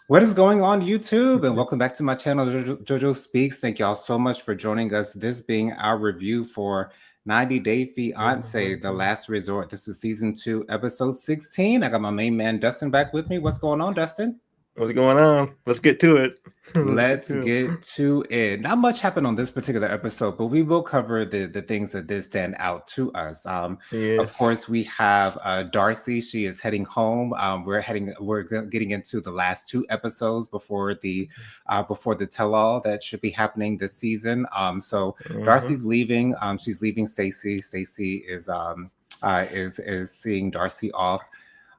What is going on, YouTube? And welcome back to my channel, JoJo Speaks. Thank y'all so much for joining us. This being our review for 90 Day Fiance, The Last Resort. This is season 2, episode 16. I got my main man, Dustin, back with me. What's going on, Dustin? What's going on? Let's get to it. Let's get Let's to it. get to it. Not much happened on this particular episode, but we will cover the things that did stand out to us. Of Yes. course, we have Darcy. She is heading home. Getting into the last 2 episodes before the tell all that should be happening this season. So Mm-hmm. Darcy's leaving. She's leaving Stacy. Stacy is seeing Darcy off.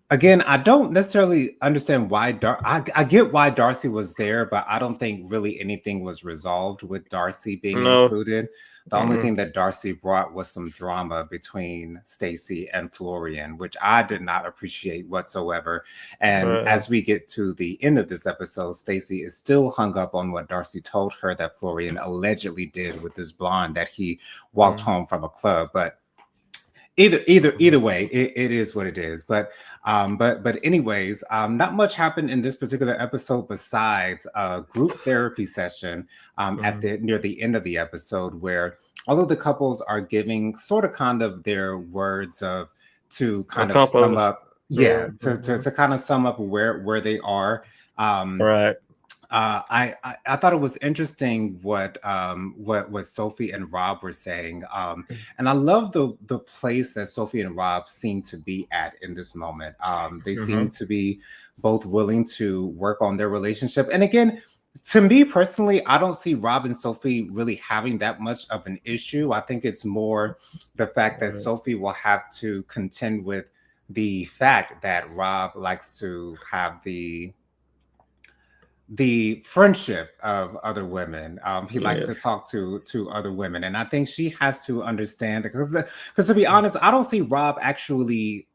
Again, I don't necessarily understand why I get why Darcy was there, but I don't think really anything was resolved with Darcy being No. included. The only Mm-mm. thing that Darcy brought was some drama between Stacy and Florian, which I did not appreciate whatsoever. And Uh, as we get to the end of this episode, Stacy is still hung up on what Darcy told her that Florian allegedly did with this blonde that he walked mm, home from a club. But either way, it is what it is. But anyways, not much happened in this particular episode besides a group therapy session at mm. the near the end of the episode, where all of the couples are giving sort of kind of their words of to A kind of sum couple. up, yeah, to kind of sum up where they are. um Right. I thought it was interesting what Sophie and Rob were saying, and I love the place that Sophie and Rob seem to be at in this moment. They Mm-hmm. seem to be both willing to work on their relationship, and again, to me personally, I don't see Rob and Sophie really having that much of an issue. I think it's more the fact that Right. Sophie will have to contend with the fact that Rob likes to have the friendship of other women. He likes to Yes. talk to other women, and I think she has to understand because to be honest, I don't see Rob actually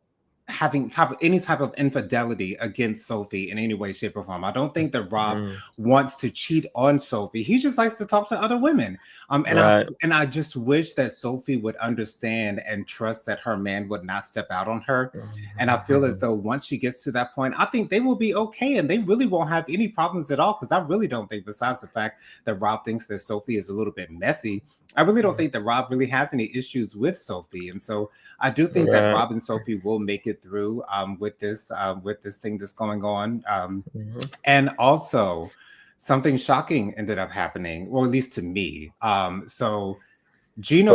having any type of infidelity against Sophie in any way, shape, or form. I don't think that Rob Mm. wants to cheat on Sophie. He just likes to talk to other women. Right. And I just wish that Sophie would understand and trust that her man would not step out on her. And I feel as though once she gets to that point, I think they will be okay and they really won't have any problems at all. Because I really don't think, besides the fact that Rob thinks that Sophie is a little bit messy, I really don't think that Rob really has any issues with Sophie. And so I do think that Right. Rob and Sophie will make it through with this thing that's going on. Mm-hmm. And also, something shocking ended up happening, or at least to me. What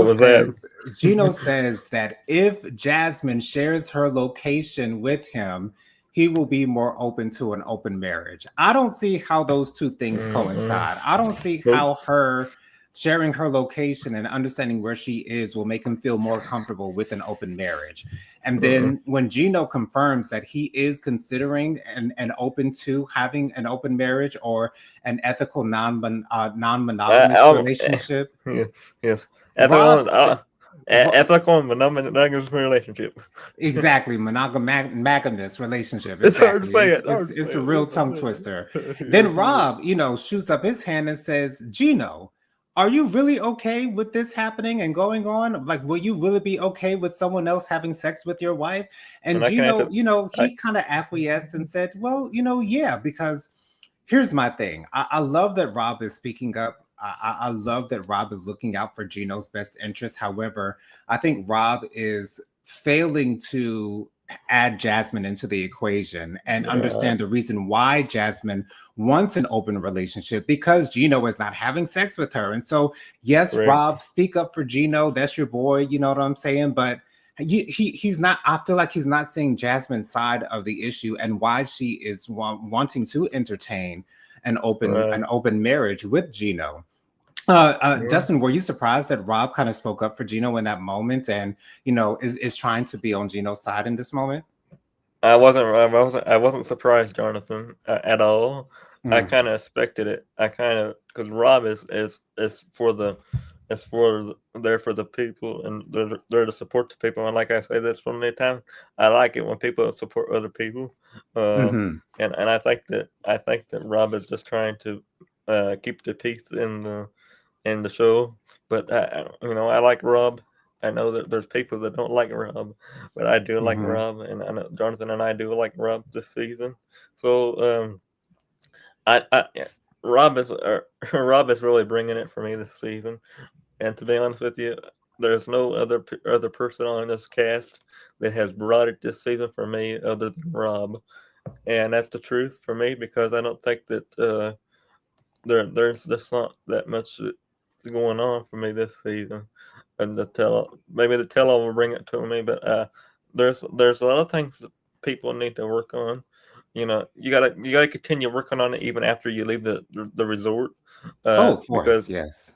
was that? Gino says that if Jasmine shares her location with him, he will be more open to an open marriage. I don't see how those two things Mm-mm. coincide. I don't see But how her sharing her location and understanding where she is will make him feel more comfortable with an open marriage. And mm-mm. then when Gino confirms that he is considering and open to having an open marriage or an ethical non-monogamous Um, relationship, yes. Yes. Rob, Ethical. Ethical and monogamous relationship. exactly, monogamous relationship, It's hard to exactly. say it. Hard to It's say a it. real It's hard tongue to twister. say it. Yes, Then it is. Rob, shoots up his hand and says, Gino, are you really okay with this happening and going on? Like, will you really be okay with someone else having sex with your wife? And And I can Gino, answer. I. he kind of acquiesced and said, well, yeah, because here's my thing. I love that Rob is speaking up. I love that Rob is looking out for Gino's best interest. However, I think Rob is failing to add Jasmine into the equation and Right. understand the reason why Jasmine wants an open relationship because Gino is not having sex with her. And so, yes, Correct. Rob, speak up for Gino. That's your boy. You know what I'm saying? But he's not. I feel like he's not seeing Jasmine's side of the issue and why she is wanting to entertain Right. an open marriage with Gino. Yeah. Dustin, were you surprised that Rob kind of spoke up for Gino in that moment and is trying to be on Gino's side in this moment? I wasn't surprised, Jonathan, at all. I Mm, kind of expected it. I kind of because Rob is for the is for there for the people and they're there to support the people. And like I say this so many times, I like it when people support other people. Uh, hmm and I think that Rob is just trying to keep the peace in the show. But I like Rob. I know that there's people that don't like Rob, but I do like hmm Rob, and I know Jonathan and I do like Rob this season. So Yeah, Rob is Rob is really bringing it for me this season. And to be honest with you, there's no other person on this cast that has brought it this season for me other than Rob, and that's the truth for me because I don't think that there's just not that much going on for me this season. And maybe the tell will bring it to me, but there's a lot of things that people need to work on. You gotta continue working on it even after you leave the resort, Oh, of course, because yes.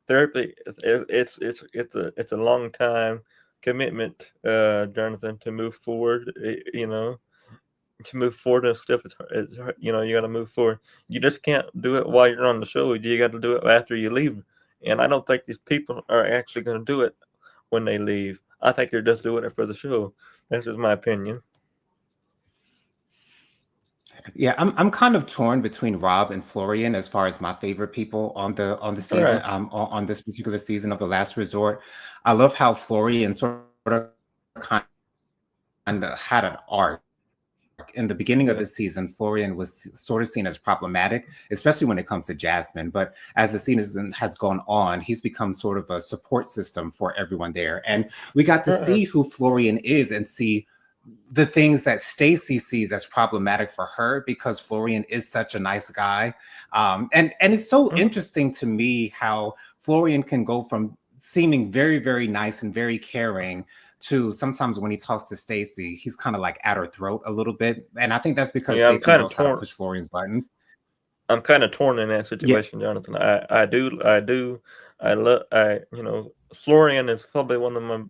therapy it's a long time commitment, Jonathan, to move forward. To move forward and stuff, you got to move forward. You just can't do it while you're on the show. You got to do it after you leave. And I don't think these people are actually going to do it when they leave. I think they're just doing it for the show. That's just my opinion. Yeah, I'm kind of torn between Rob and Florian as far as my favorite people on the All season right. on this particular season of The Last Resort. I love how Florian sort of kind of had an arc. In the beginning of the season, Florian was sort of seen as problematic, especially when it comes to Jasmine. But as the season has gone on, he's become sort of a support system for everyone there. And we got to see who Florian Uh-uh. is and see the things that Stacy sees as problematic for her because Florian is such a nice guy. And it's so Mm. interesting to me how Florian can go from seeming very, very nice and very caring to sometimes when he talks to Stacy, he's kind of like at her throat a little bit. And I think that's because Yeah, I'm Stacy kind of knows how to torn. push Florian's buttons. I'm kind of torn in that Yeah. situation, Jonathan. I love, Florian is probably one of my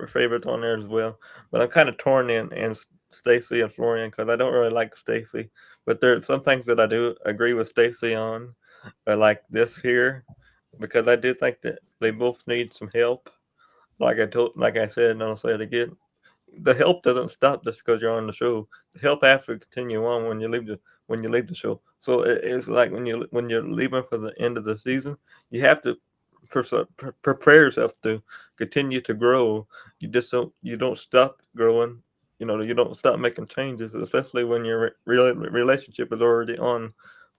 favorites on there as well. But I'm kind of torn in Stacy and Florian because I don't really like Stacy. But there's some things that I do agree with Stacy on, like this here, because I do think that they both need some help. Like I said, and I'll say it again. The help doesn't stop just because you're on the show. The help has to continue on when you leave the show. So it's like when you're leaving for the end of the season, you have to prepare yourself to continue to grow. You don't stop growing. You don't stop making changes, especially when your relationship is already on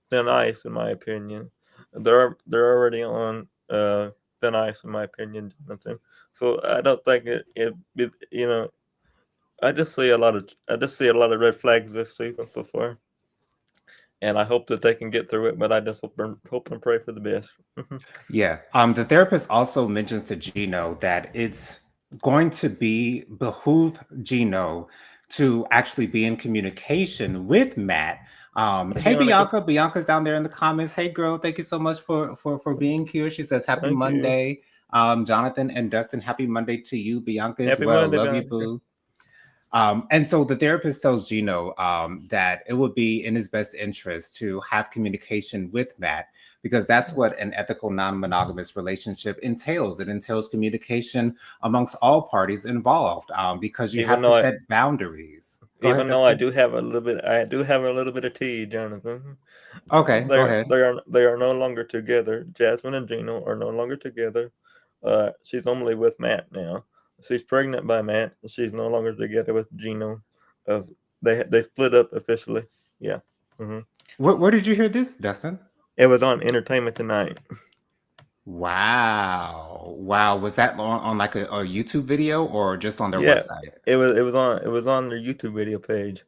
thin ice. In my opinion, they're already on thin ice, in my opinion, Jonathan. So I don't think I just see a lot of red flags this season so far, and I hope that they can get through it. But I just hope and pray for the best. Yeah. The therapist also mentions to Gino that it's going to be behoove Gino to actually be in communication with Matt. Is he Hey on a good? Bianca, Bianca's down there in the comments. Hey girl, thank you so much for being here. She says happy Thank you. Monday. Jonathan and Dustin, happy Monday to you. Bianca as Happy well. Monday, Love you, Bianca. boo. And so the therapist tells Gino that it would be in his best interest to have communication with Matt because that's what an ethical non-monogamous relationship entails. It entails communication amongst all parties involved because you Even have to though I, set boundaries. Go ahead, even though Dustin. I do have a little bit of tea, Jonathan. Okay, go ahead. They are no longer together. Jasmine and Gino are no longer together. She's only with Matt now. She's pregnant by Matt. And she's no longer together with Gino. Uh, they split up officially. Yeah. hmm Where did you hear this, Dustin? It was on Entertainment Tonight. Wow. Wow. Was that on like a YouTube video or just on their Yeah, website? it was on their YouTube video page.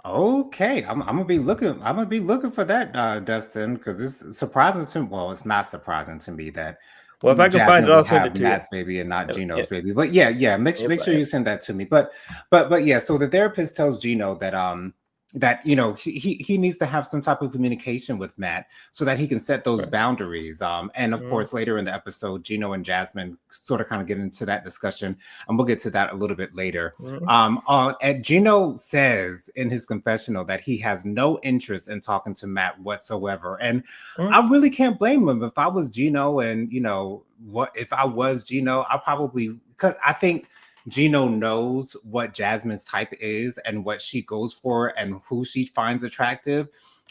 Okay, I'm gonna be looking. I'm gonna be looking for that, Dustin, because it's surprising to well, it's not surprising to me that Well, if I can find it, Jasmine would I'll send have it to you. Matt's baby and not Gino's If, baby. But yeah, yeah, make if, sure if, you send that to me. But yeah, so the therapist tells Gino that he needs to have some type of communication with Matt so that he can set those right. boundaries. And of Mhm. course, later in the episode, Gino and Jasmine sort of kind of get into that discussion, and we'll get to that a little bit later. Mhm. And Gino says in his confessional that he has no interest in talking to Matt whatsoever, and Mhm. I really can't blame him. If I was Gino, and what if I was Gino, I probably because I think Gino knows what Jasmine's type is and what she goes for and who she finds attractive.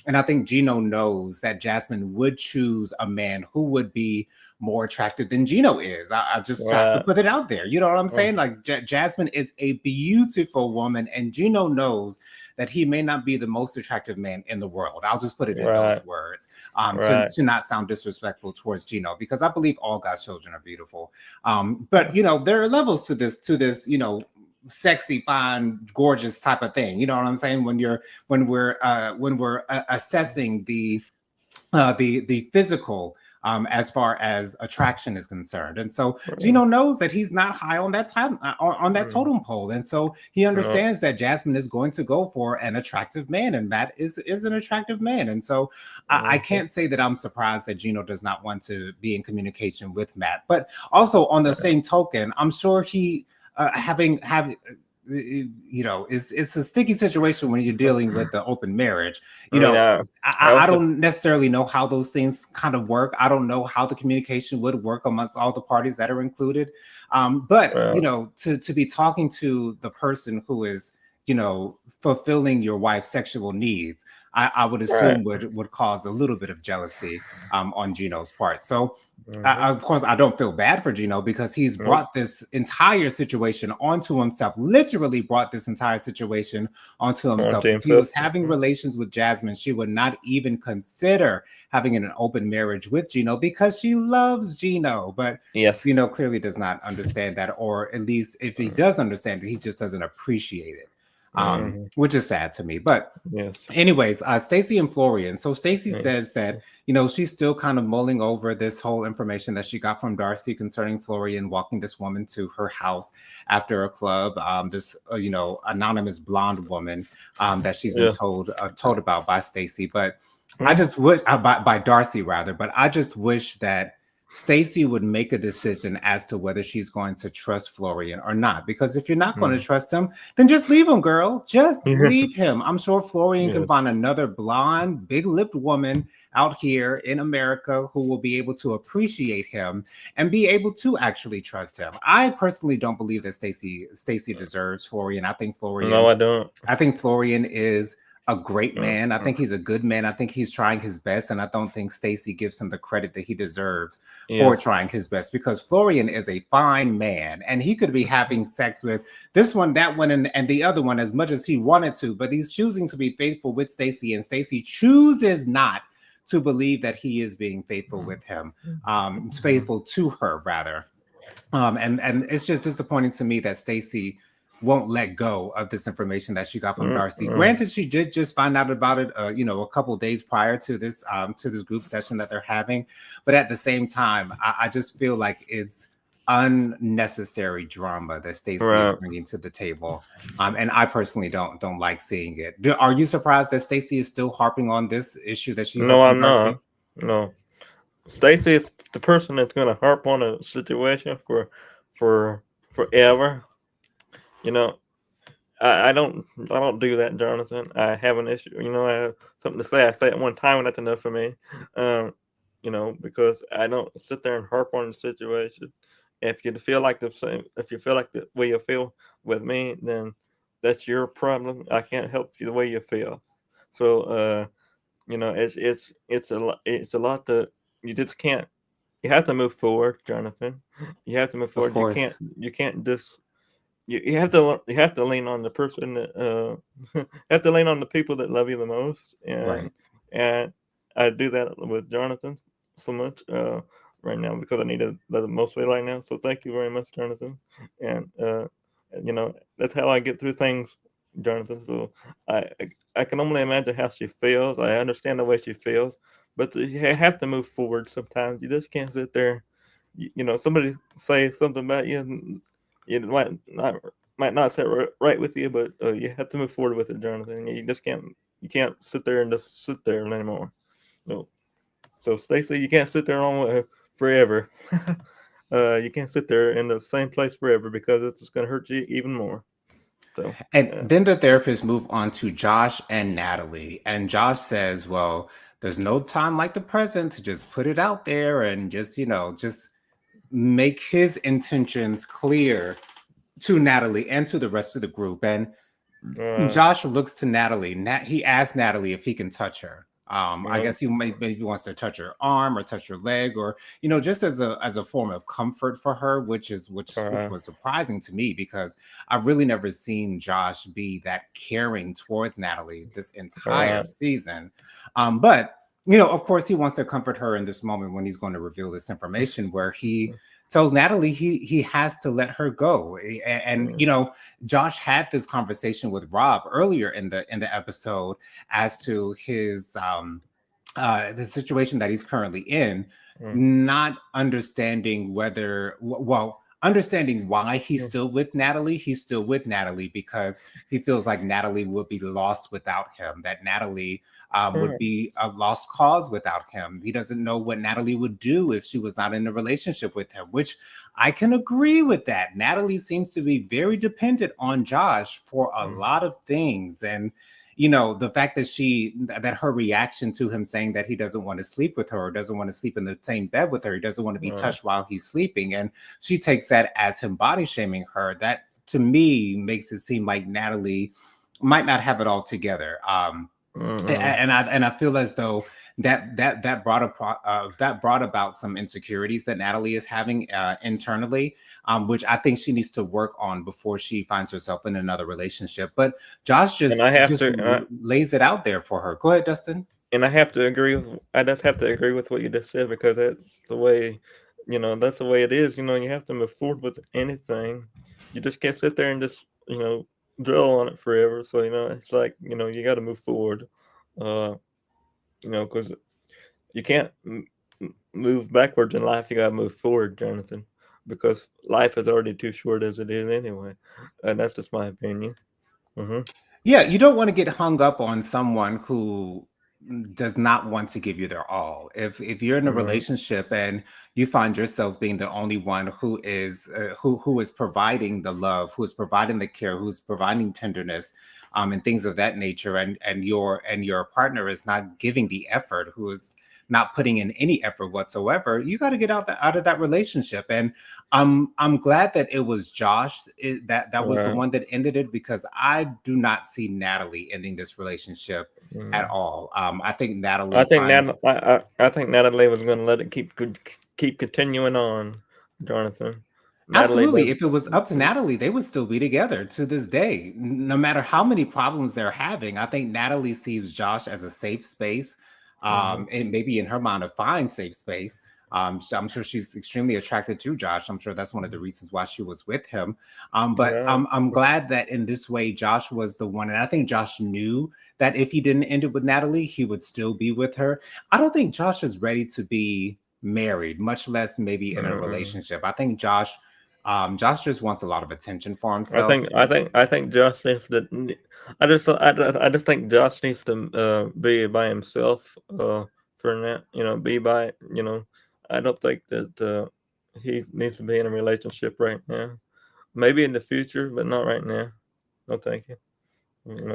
And I think Gino knows that Jasmine would choose a man who would be more attractive than Gino is. I just have to Right. put it out there. You know what I'm Mm, saying? Like Jasmine is a beautiful woman, and Gino knows that he may not be the most attractive man in the world. I'll just put it in right. those words, Right. to not sound disrespectful towards Gino, because I believe all God's children are beautiful. But you know, there are levels to this, you know, sexy, fine, gorgeous type of thing. You know what I'm saying? When we're assessing the physical, as far as attraction is concerned. And so Right. Gino knows that he's not high on that time on that Mm, totem pole, and so he no. understands that Jasmine is going to go for an attractive man, and Matt is an attractive man. And so I Mhm. can't say that I'm surprised that Gino does not want to be in communication with Matt, but also on the Right. same token, I'm sure he having you know, it's a sticky situation when you're dealing with the open marriage. I You mean, know, I I also, don't necessarily know how those things kind of work. I don't know how the communication would work amongst all the parties that are included. But you uh, know, to be talking to the person who is, you know, fulfilling your wife's sexual needs, I would right. assume would cause a little bit of jealousy on Gino's part. So Hmm. of course, I don't feel bad for Gino because he's Nope. brought this entire situation onto himself, literally brought this entire situation onto On himself. team If he was stuff. having relations with Jasmine, she would not even consider having an open marriage with Gino because she loves Gino. But Yes. Gino clearly does not understand that, or at least if he does understand it, he just doesn't appreciate it, Mm-hmm. which is sad to me. But Yes. anyways, Stacy and Florian. So Stacy Mm, says that, you know, she's still kind of mulling over this whole information that she got from Darcy concerning Florian walking this woman to her house after a club. This you know, anonymous blonde woman that she's been yeah. told about by Stacy. But I Mm, just wish by Darcy rather. But I just wish that Stacy would make a decision as to whether she's going to trust Florian or not. Because if you're not going to mm. trust him, then just leave him, girl. Just Yeah. leave him. I'm sure Florian can Yes. find another blonde, big-lipped woman out here in America who will be able to appreciate him and be able to actually trust him. I personally don't believe that Stacy deserves Florian. No, I don't. I think Florian is a great Uh, man. I uh, think he's a good man. I think he's trying his best, and I don't think Stacy gives him the credit that he deserves for yes. trying his best, because Florian is a fine man and he could be having sex with this one, that one, and the other one as much as he wanted to, but he's choosing to be faithful with Stacy, and Stacy chooses not to believe that he is being faithful with him, faithful to her rather. And it's just disappointing to me that Stacy won't let go of this information that she got from Mm, Darcy. mm. Granted, she did just find out about it, you know, a couple days prior to this group session that they're having. But at the same time, I just feel like it's unnecessary drama that Stacy is Right. bringing to the table, and I personally don't like seeing it. Are you surprised that Stacy is still harping on this issue that she heard No, from I'm Darcy? not. No. Stacy is the person that's gonna harp on a situation for forever. You know, I don't do that, Jonathan. I have an issue. You know, I have something to say. I say it one time, and that's enough for me. Um, you know, because I don't sit there and harp on the situation. If you feel like the same, if you feel like the way you feel with me, then that's your problem. I can't help you the way you feel. So, you know, it's a lot to you just can't. You have to move forward, Jonathan. You have to move Of forward. course, You can't just you have to lean on the person that you have to lean on the people that love you the most, right. and I do that with Jonathan so much right now because I need it the mostly right now. So thank you very much, Jonathan, and you know that's how I get through things, Jonathan. So I can only imagine how she feels. I understand the way she feels, but you have to move forward. Sometimes you just can't sit there. You know, somebody say something about you, and it might not sit right with you, but you have to move forward with it, Jonathan. You can't sit there and just sit there anymore. No. So Stacey, you can't sit there on forever. You can't sit there in the same place forever because it's just going to hurt you even more. So And yeah, then the therapist moved on to Josh and Natalie. And Josh says, well, there's no time like the present to just put it out there and just, you know, just make his intentions clear to Natalie and to the rest of the group. And uh, Josh looks to Natalie. He asks Natalie if he can touch her. I Mm-hmm. guess maybe wants to touch her arm or touch her leg, or just as a form of comfort for her, which Uh, was surprising to me because I've really never seen Josh be that caring towards Natalie this entire uh, season. But of course, he wants to comfort her in this moment when he's going to reveal this information, where he tells Natalie he has to let her go. And Josh had this conversation with Rob earlier in the episode as to his the situation that he's currently in, mm, not understanding understanding why he's mm, still with Natalie. He's still with Natalie because he feels like Natalie would be lost without him, that Natalie would mm, be a lost cause without him. He doesn't know what Natalie would do if she was not in a relationship with him, which I can agree with that. Natalie seems to be very dependent on Josh for a mm, lot of things. And the fact that her reaction to him saying that he doesn't want to sleep with her, or doesn't want to sleep in the same bed with her, he doesn't want to be uh, touched while he's sleeping, and she takes that as him body shaming her, that to me makes it seem like Natalie might not have it all together. mm, And I feel as though that brought about some insecurities that Natalie is having internally, which I think she needs to work on before she finds herself in another relationship. But Josh and lays it out there for her. Go ahead, Dustin. I have to agree with. I just have to agree with what you just said because that's the way, that's the way it is. You have to move forward with anything. You just can't sit there and just dwell on it forever. So it's like you got to move forward. Uh, because you can't move backwards in life. You got to move forward, Jonathan, because life is already too short as it is anyway. And that's just my opinion. Hmm. Yeah, you don't want to get hung up on someone who does not want to give you their all. If you're in a Hmm. relationship and you find yourself being the only one who is providing the love, who is providing the care, who's providing tenderness, and things of that nature, and your partner is not giving the effort, who is not putting in any effort whatsoever, you got to get out of that relationship. And I'm glad that it was Josh that was the Right. one that ended it, because I do not see Natalie ending this relationship at Mm. all. I think I Natalie think finds. I think Natalie was going to let it keep continuing on, Jonathan. Natalie Absolutely. does. If it was up to Natalie, they would still be together to this day, no matter how many problems they're having. I think Natalie sees Josh as a safe space, Mhm. and maybe in her mind, a fine safe space. So I'm sure she's extremely attracted to Josh. I'm sure that's one of the reasons why she was with him. But Right. I'm glad that in this way, Josh was the one. And I think Josh knew that if he didn't end it with Natalie, he would still be with her. I don't think Josh is ready to be married, much less maybe in a Mm-mm. relationship. I think Josh just wants a lot of attention for I himself. think I think I think Josh needs to. I just think Josh needs to be by himself for that. Be by. I don't think that he needs to be in a relationship right now. Maybe in the future, but not right now. No, thank you.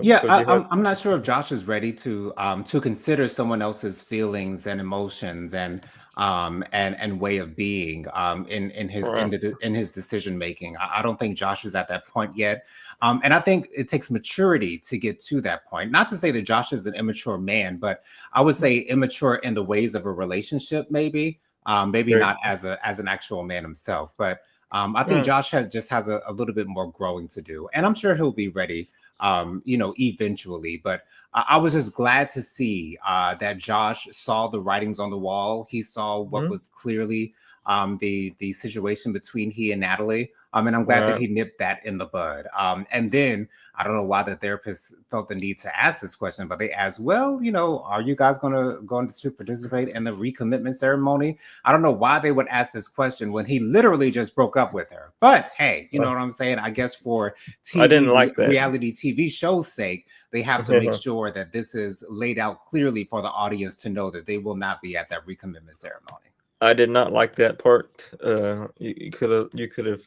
Yeah, Because you have. I'm not sure if Josh is ready to consider someone else's feelings and emotions and way of being Right. in his decision making. I don't think Josh is at that point yet, and I think it takes maturity to get to that point. Not to say that Josh is an immature man, but I would say immature in the ways of a relationship, maybe. Maybe Great. not as an actual man himself, but I think Right. Josh has a little bit more growing to do, and I'm sure he'll be ready eventually. But I was just glad to see that Josh saw the writings on the wall. He saw what Mhm. was clearly the situation between he and Natalie. And I'm glad that Right. he nipped that in the bud. And then I don't know why the therapist felt the need to ask this question, but they asked, well, are you guys going to participate in the recommitment ceremony? I don't know why they would ask this question when he literally just broke up with her. But hey, you know Uh, what I'm saying? I guess for I didn't like that. reality TV show's sake, they have to make sure that this is laid out clearly for the audience to know that they will not be at that recommitment ceremony. I did not like that part. You could have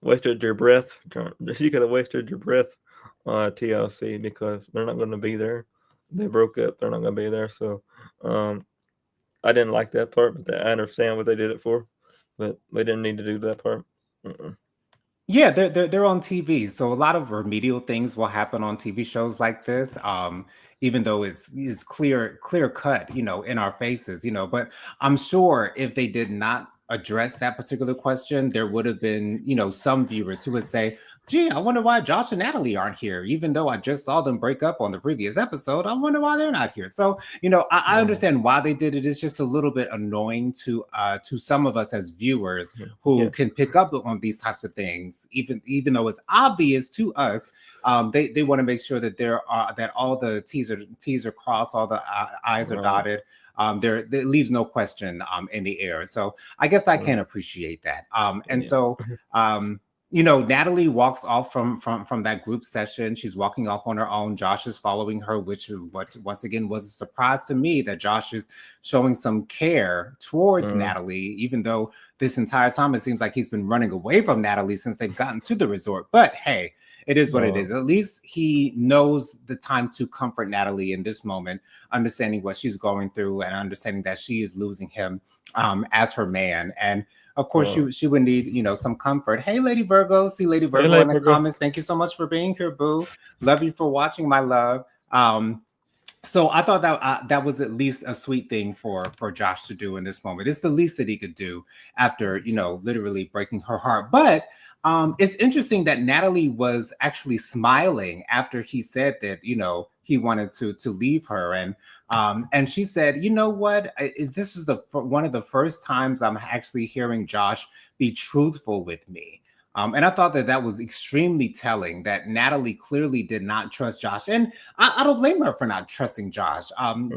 wasted your breath. You could have wasted your breath on TLC because they're not going to be there. They broke up. They're not going to be there. So um, I didn't like that part, but I understand what they did it for. But they didn't need to do that part. Mm-mm. Yeah, they're on TV, so a lot of remedial things will happen on TV shows like this. Even though it's clear cut, in our faces, But I'm sure if they did not address that particular question, there would have been, some viewers who would say, "Gee, I wonder why Josh and Natalie aren't here." Even though I just saw them break up on the previous episode, I wonder why they're not here. So, I Mm, understand why they did it. It's just a little bit annoying to some of us as viewers who yeah. can pick up on these types of things, even though it's obvious to us. They want to make sure that that all the T's are crossed, all the I's are Right. dotted. There leaves no question in the air. So I guess I can Right. appreciate that. And Yeah. so Natalie walks off from that group session. She's walking off on her own. Josh is following her, which is what once again was a surprise to me that Josh is showing some care towards Mm, Natalie, even though this entire time it seems like he's been running away from Natalie since they've gotten to the resort. But hey, it is what it no. is. At least he knows the time to comfort Natalie in this moment, understanding what she's going through and understanding that she is losing him as her man. And of course, Uh, she would need, some comfort. Hey, Lady Virgo. See Lady hey, Virgo in the Labor. comments. Thank you so much for being here, boo. Love you for watching, my love. So I thought that that was at least a sweet thing for Josh to do in this moment. It's the least that he could do after literally breaking her heart. But it's interesting that Natalie was actually smiling after he said that he wanted to leave her, and she said, "You know what? This is one of the first times I'm actually hearing Josh be truthful with me." And I thought that that was extremely telling that Natalie clearly did not trust Josh. And I don't blame her for not trusting Josh.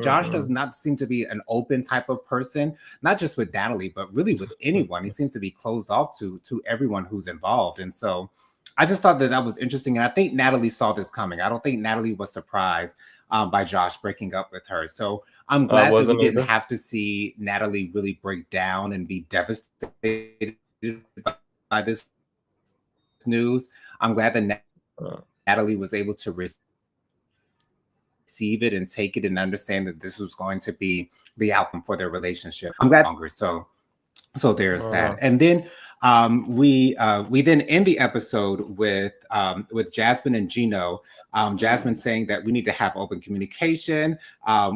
Josh does Mm-mm. not seem to be an open type of person, not just with Natalie, but really with anyone. He seems to be closed off to everyone who's involved. And so I just thought that that was interesting. And I think Natalie saw this coming. I don't think Natalie was surprised by Josh breaking up with her. So I'm I glad that we wasn't didn't either. have to see Natalie really break down and be devastated by this news. I'm glad that Uh, Natalie was able to receive it and take it and understand that this was going to be the outcome for their relationship. I'm glad longer. So there's that. uh, And then we then end the episode with Jasmine and Gino. Jasmine saying that we need to have open communication.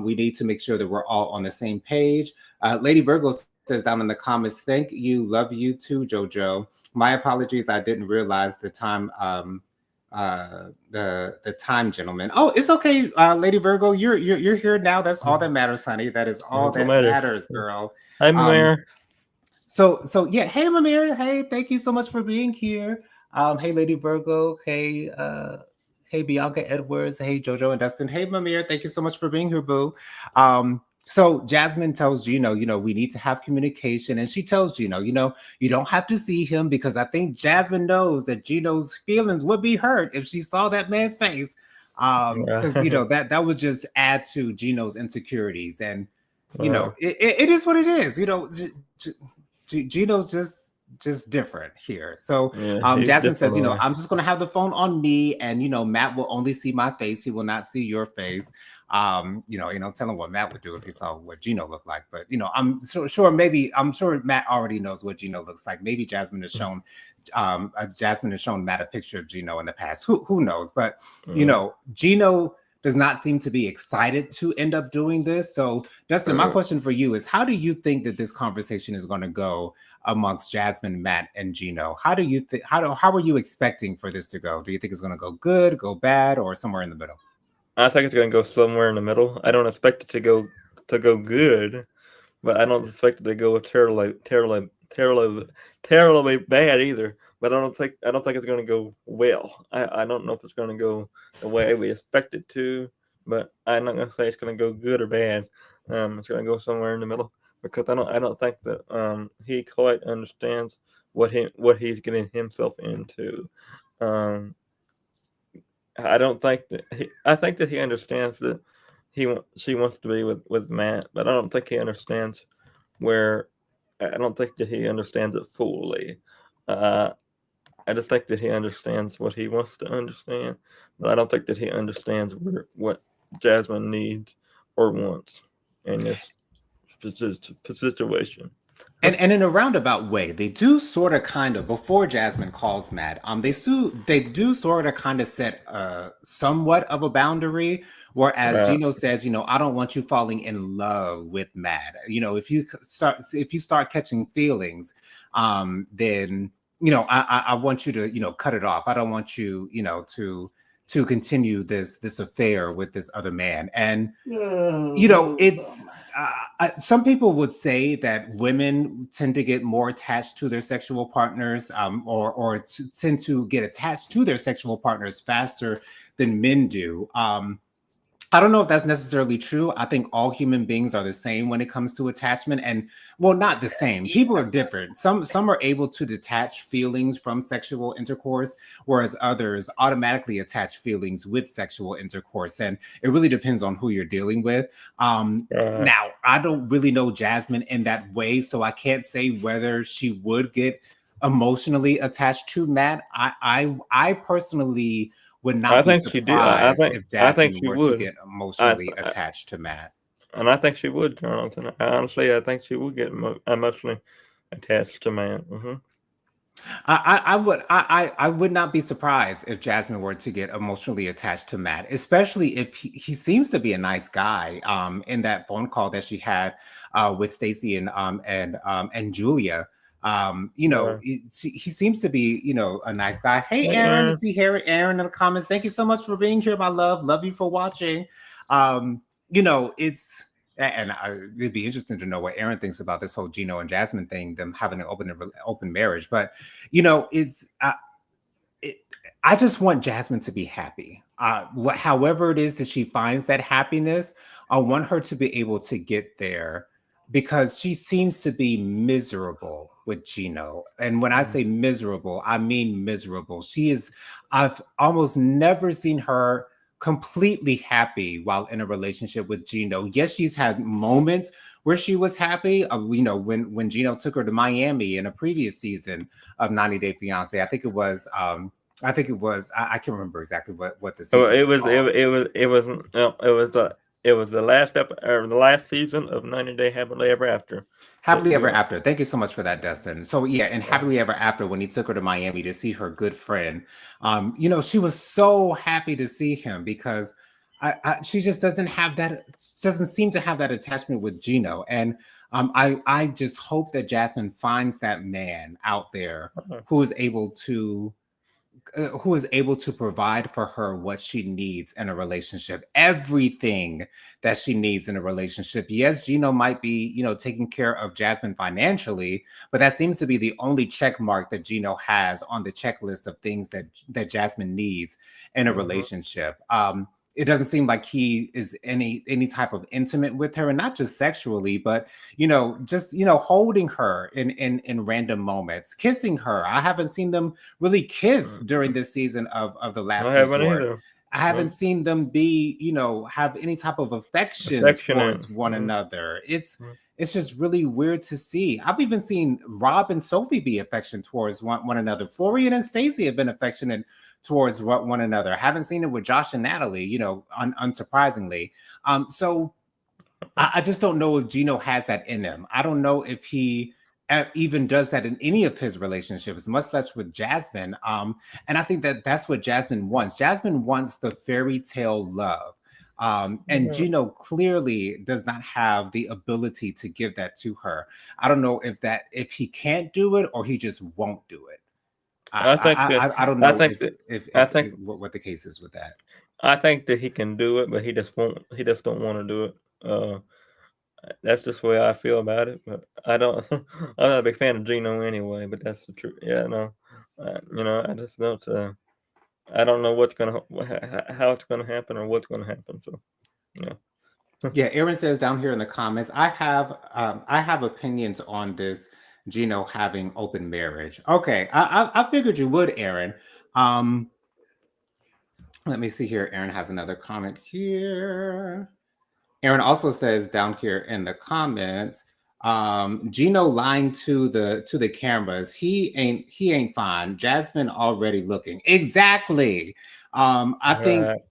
We need to make sure that we're all on the same page. Lady Virgo says down in the comments, "Thank you, love you too, JoJo. My apologies, I didn't realize the time." The time, gentleman. Oh, it's okay, Lady Virgo. You're here now. That's all that matters, honey. That is all that's what that matters. matters, girl. Hi, Um, Mayor. so yeah, hey Mamir, hey, thank you so much for being here. Hey Lady Virgo, hey Bianca Edwards, hey Jojo and Dustin, hey Mamir, thank you so much for being here, boo. So Jasmine tells Gino, we need to have communication, and she tells Gino, you don't have to see him because I think Jasmine knows that Gino's feelings would be hurt if she saw that man's face. Because that would just add to Gino's insecurities, and it is what it is. Gino's just different here. So yeah, he's Jasmine says, different on her. I'm just gonna have the phone on me, and Matt will only see my face. He will not see your face. Tell him what Matt would do if he saw what Gino looked like. But I'm sure Matt already knows what Gino looks like. Maybe Jasmine has shown Matt a picture of Gino in the past. Who knows? But Mm, Gino does not seem to be excited to end up doing this. So, Dustin, my uh, question for you is: how do you think that this conversation is going to go amongst Jasmine, Matt, and Gino? How do you think? How are you expecting for this to go? Do you think it's going to go good, go bad, or somewhere in the middle? I think it's gonna go somewhere in the middle. I don't expect it to go good, but I don't expect it to go terribly bad either. But I don't think it's gonna go well. I don't know if it's gonna go the way we expect it to, but I'm not gonna say it's gonna go good or bad. It's gonna go somewhere in the middle because I don't think that he quite understands what he's getting himself into. Um, I don't think that I think that he understands that she wants to be with Matt, but I don't think he understands where. I don't think that he understands it fully. Uh, I just think that he understands what he wants to understand, but I don't think that he understands what Jasmine needs or wants in this situation. And in a roundabout way, they do sort of kind of before Jasmine calls Matt, they do sort of kind of set somewhat of a boundary. Whereas Right. Gino says, I don't want you falling in love with Matt. If you start catching feelings, then I want you to cut it off. I don't want you to continue this affair with this other man. And it's some people would say that women tend to get more attached to their sexual partners, or tend to get attached to their sexual partners faster than men do. I don't know if that's necessarily true. I think all human beings are the same when it comes to attachment, and well, not the same. People are different. Some are able to detach feelings from sexual intercourse, whereas others automatically attach feelings with sexual intercourse, and it really depends on who you're dealing with. Right. Now, I don't really know Jasmine in that way, so I can't say whether she would get emotionally attached to Matt. I personally would I not be think she did. surprised if I think Jasmine she were to would. get I, emotionally I attached to Matt. and I think she would, Jonathan. Honestly, I think she would get emotionally attached to man. I would not be surprised if Jasmine were to get emotionally attached to Matt, especially if he seems to be a nice guy. In that phone call that she had with Stacy and Julia, Right. he seems to be a nice guy. Hey, Hey, Aaron, I Aaron. see here Aaron in the comments. Thank you so much for being here, my love. Love you for watching. It's and it'd be interesting to know what Aaron thinks about this whole Gino and Jasmine thing, them having an open marriage, but it's it, I just want Jasmine to be happy. However it is that she finds that happiness, I want her to be able to get there because she seems to be miserable with Gino. And when I say miserable, I mean miserable. I've almost never seen her completely happy while in a relationship with Gino. Yes, she's had moments where she was happy. When Gino took her to Miami in a previous season of 90 Day Fiance. I can't remember exactly what the Well, season was called. it wasn't no, it was the last or the last season of 90 Day Happily Ever After. That Happily we Ever went. After. Thank you so much for that, Dustin. So yeah, and Uh, Happily Ever After, when he took her to Miami to see her good friend, she was so happy to see him because she just doesn't seem to have that attachment with Gino. And I just hope that Jasmine finds that man out there uh, who is able to provide for her what she needs in a relationship, everything that she needs in a relationship. Yes, Gino might be, taking care of Jasmine financially, but that seems to be the only check mark that Gino has on the checklist of things that Jasmine needs in a uh, relationship. It doesn't seem like he is any type of intimate with her, and not just sexually, but just holding her in random moments, kissing her. I haven't seen them really kiss during uh, this season of The I Last haven't Resort. either. I haven't No, seen them be, have any type of affection affectionate. towards one another. It's just really weird to see. I've even seen Rob and Sophie be affectionate towards one another. Florian and Stacey have been affectionate towards one another. I haven't seen it with Josh and Natalie, unsurprisingly. So I just don't know if Gino has that in him. I don't know if he even does that in any of his relationships, much less with Jasmine. And I think that that's what Jasmine wants. Jasmine wants the fairy tale love. And Yeah. Gino clearly does not have the ability to give that to her. I don't know if he can't do it or he just won't do it. I think that I don't I know think that I think if what the case is with that. I think that he can do it, but he just won't. He just don't want to do it. That's just the way I feel about it. But I don't. I'm not a big fan of Gino anyway. But that's the truth. Yeah, no. I just don't. I don't know how it's gonna happen or what's gonna happen. So yeah. Yeah, Aaron says down here in the comments, I have opinions on this Gino having open marriage. Okay, I figured you would, Aaron. Um, let me see here. Aaron has another comment here. Aaron also says down here in the comments, Gino lying to the cameras. He ain't fine. Jasmine already looking. Exactly. I think Right.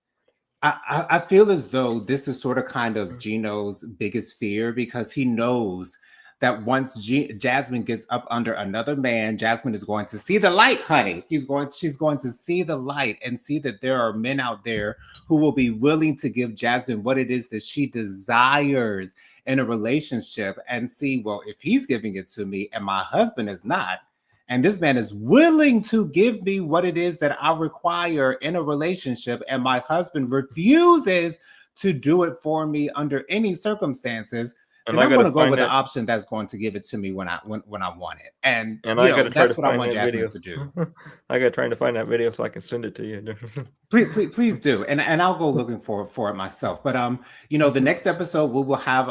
I feel as though this is sort of kind of Gino's biggest fear because he knows that once Jasmine gets up under another man, Jasmine is going to see the light, honey. She's going to see the light and see that there are men out there who will be willing to give Jasmine what it is that she desires in a relationship, and see, well, if he's giving it to me and my husband is not, and this man is willing to give me what it is that I require in a relationship, and my husband refuses to do it for me under any circumstances, then I'm going to go with the option that's going to give it to me when I want it. And you know, that's what I want Jasmine to do. I got to try to find that video so I can send it to you. please do, and I'll go looking for it myself. But you know, the next episode we will have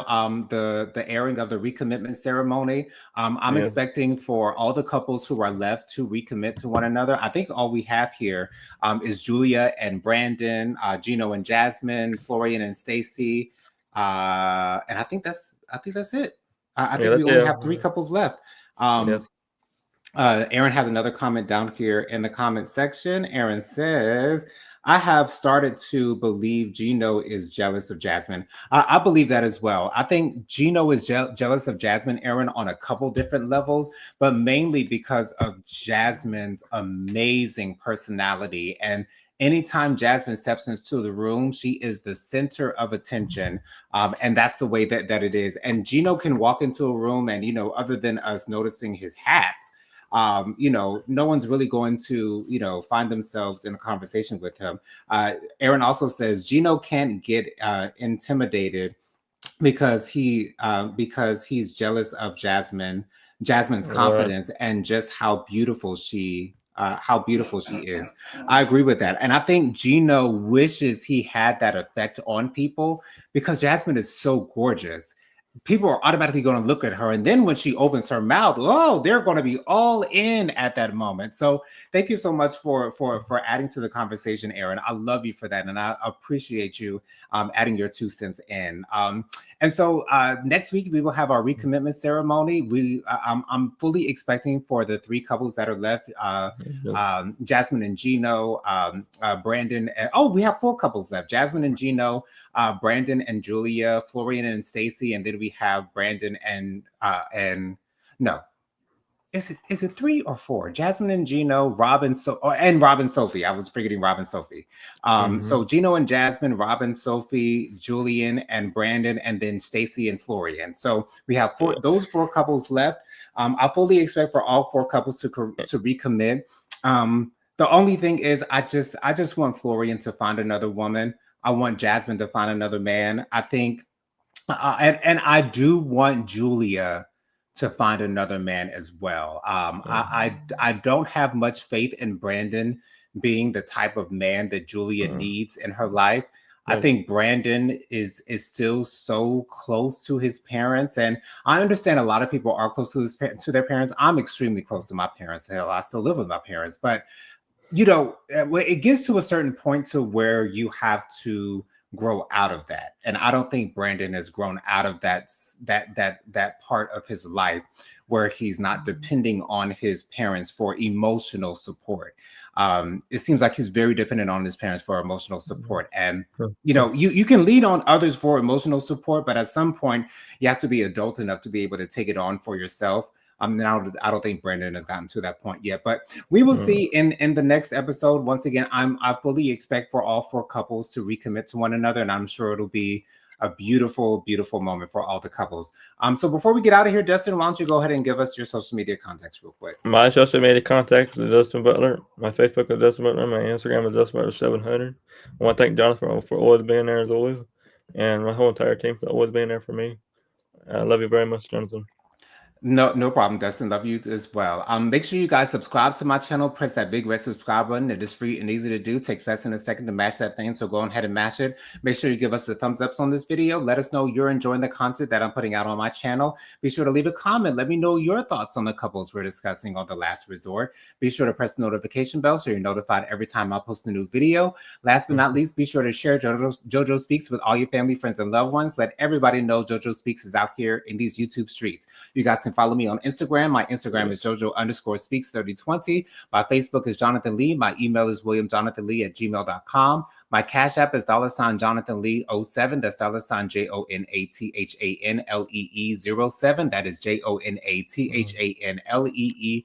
the airing of the recommitment ceremony. I'm expecting for all the couples who are left to recommit to one another. I think all we have here is Julia and Brandon, Gino and Jasmine, Florian and Stacy, and I think that's it. I think we only have 3 couples left. Aaron has another comment down here in the comment section. Aaron says, I have started to believe Gino is jealous of Jasmine. I believe that as well. I think Gino is jealous of Jasmine, Aaron, on a couple different levels, but mainly because of Jasmine's amazing personality. And anytime Jasmine steps into the room, she is the center of attention. And that's the way that it is. And Gino can walk into a room and, you know, other than us noticing his hats, you know, no one's really going to, you know, find themselves in a conversation with him. Aaron also says Gino can't get intimidated because he's jealous of Jasmine's confidence and just how beautiful she is. I agree with that. And I think Gino wishes he had that effect on people because Jasmine is so gorgeous. People are automatically going to look at her. And then when she opens her mouth, oh, they're going to be all in at that moment. So thank you so much for adding to the conversation, Aaron. I love you for that. And I appreciate you adding your 2 cents in. And so next week, we will have our recommitment ceremony. I'm fully expecting for the 3 couples that are left, Jasmine and Gino, Brandon. We have 4 couples left. Jasmine and Gino, Brandon and Julia, Florian and Stacy, and then we have Brandon and no. Is it 3 or 4? Jasmine and Gino, Rob and Sophie. I was forgetting Rob and Sophie. So Gino and Jasmine, Rob and Sophie, Julian and Brandon, and then Stacy and Florian. So we have those 4 couples left. I fully expect for all 4 couples to recommit. The only thing is, I just want Florian to find another woman. I want Jasmine to find another man. I think, and I do want Julia to find another man as well. I don't have much faith in Brandon being the type of man that Julia needs in her life. I think Brandon is still so close to his parents, and I understand a lot of people are close to their parents. I'm extremely close to my parents. Hell, I still live with my parents, but you know, it gets to a certain point to where you have to grow out of that. And I don't think Brandon has grown out of that part of his life where he's not depending on his parents for emotional support. It seems like he's very dependent on his parents for emotional support. And, you know, you can lean on others for emotional support, but at some point you have to be adult enough to be able to take it on for yourself. Now I don't think Brandon has gotten to that point yet, but we will see in the next episode. Once again, I fully expect for all 4 couples to recommit to one another, and I'm sure it'll be a beautiful, beautiful moment for all the couples. So before we get out of here, Dustin, why don't you go ahead and give us your social media contacts real quick? My social media contacts is Dustin Butler. My Facebook is Dustin Butler. My Instagram is Dustin Butler 700. I want to thank Jonathan for always being there as always, and my whole entire team for always being there for me. I love you very much, Jonathan. No problem, Dustin. Love you as well. Make sure you guys subscribe to my channel. Press that big red subscribe button. It is free and easy to do. Takes less than a second to mash that thing. So go ahead and mash it. Make sure you give us a thumbs up on this video. Let us know you're enjoying the content that I'm putting out on my channel. Be sure to leave a comment. Let me know your thoughts on the couples we're discussing on The Last Resort. Be sure to press the notification bell so you're notified every time I post a new video. Last but not least, be sure to share JoJo Speaks with all your family, friends, and loved ones. Let everybody know JoJo Speaks is out here in these YouTube streets. You guys can follow me on Instagram. My Instagram is JoJo_Speaks3020. My Facebook is Jonathan Lee. My email is WilliamJonathanLee@gmail.com. My Cash App is $Jonathan Lee 07. That's $JonathAnlee07. That is JonathAnlee07.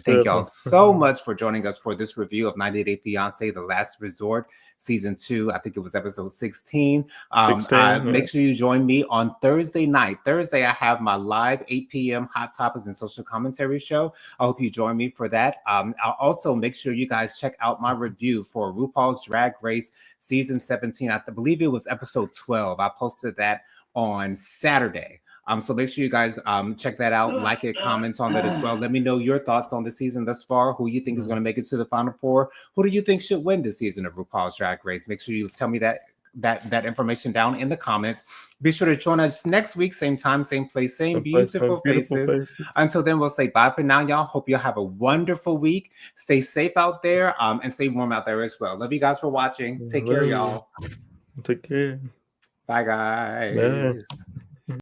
Thank y'all so much for joining us for this review of 90 Day Fiance, The Last Resort, Season 2. I think it was episode 16. Make sure you join me on Thursday night. Thursday, I have my live 8 p.m. Hot Topics and Social Commentary show. I hope you join me for that. I'll also make sure you guys check out my review for RuPaul's Drag Race Season 17. I believe it was episode 12. I posted that on Saturday. So make sure you guys check that out, like it, comment on that as well. Let me know your thoughts on the season thus far. Who you think is going to make it to the Final Four? Who do you think should win this season of RuPaul's Drag Race? Make sure you tell me that information down in the comments. Be sure to join us next week, same time, same place, same beautiful faces. Until then, we'll say bye for now, y'all. Hope you'll have a wonderful week. Stay safe out there and stay warm out there as well. Love you guys for watching. Take care, y'all. Take care. Bye, guys. Bye.